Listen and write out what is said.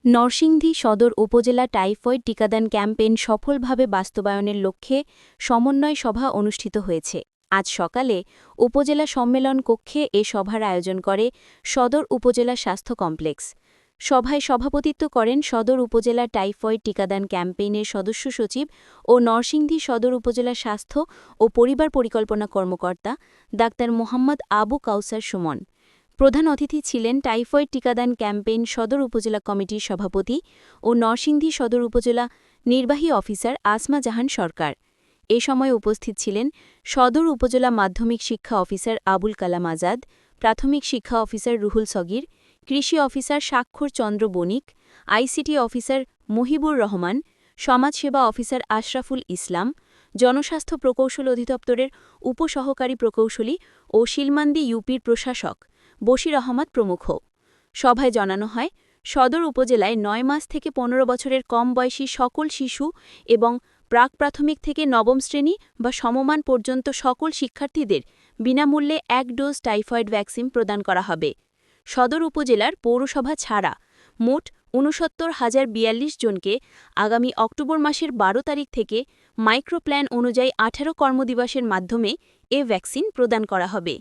নরসিংদী সদর উপজেলা টাইফয়েড টিকাদান ক্যাম্পেইন সফলভাবে বাস্তবায়নের লক্ষ্যে সমন্বয় সভা অনুষ্ঠিত হয়েছে। আজ সকালে উপজেলা সম্মেলন কক্ষে এ সভার আয়োজন করে সদর উপজেলা স্বাস্থ্য কমপ্লেক্স। সভায় সভাপতিত্ব করেন সদর উপজেলা টাইফয়েড টিকাদান ক্যাম্পেইনের সদস্য সচিব ও নরসিংদী সদর উপজেলা স্বাস্থ্য ও পরিবার পরিকল্পনা কর্মকর্তা ডাক্তার মোহাম্মদ আবু কাউসার সুমন। প্রধান অতিথি ছিলেন টাইফয়েড টিকাদান ক্যাম্পেইন সদর উপজেলা কমিটির সভাপতি ও নরসিংদী সদর উপজেলা নির্বাহী অফিসার আসমা জাহান সরকার। এ সময় উপস্থিত ছিলেন সদর উপজেলা মাধ্যমিক শিক্ষা অফিসার আবুল কালাম আজাদ, প্রাথমিক শিক্ষা অফিসার রুহুল সগির, কৃষি অফিসার স্বাক্ষর চন্দ্র বণিক, আইসিটি অফিসার মুহিবুর রহমান, সমাজসেবা অফিসার আশরাফুল ইসলাম, জনস্বাস্থ্য প্রকৌশল অধিদপ্তরের উপসহকারী প্রকৌশলী ও শিলমান্দি ইউপির প্রশাসক বশির আহমদ প্রমুখ। সভায় জানানো হয়, সদর উপজেলায় ৯ মাস থেকে ১৫ বছরের কম বয়সী সকল শিশু এবং প্রাক প্রাথমিক থেকে নবম শ্রেণী বা সমমান পর্যন্ত সকল শিক্ষার্থীদের বিনামূল্যে ১ ডোজ টাইফয়েড ভ্যাকসিন প্রদান করা হবে। সদর উপজেলার পৌরসভা ছাড়া মোট ৬৯,০৪২ জনকে আগামী অক্টোবর মাসের ১২ তারিখ থেকে মাইক্রোপ্ল্যান অনুযায়ী ১৮ কর্মদিবসের মাধ্যমে এ ভ্যাকসিন প্রদান করা হবে।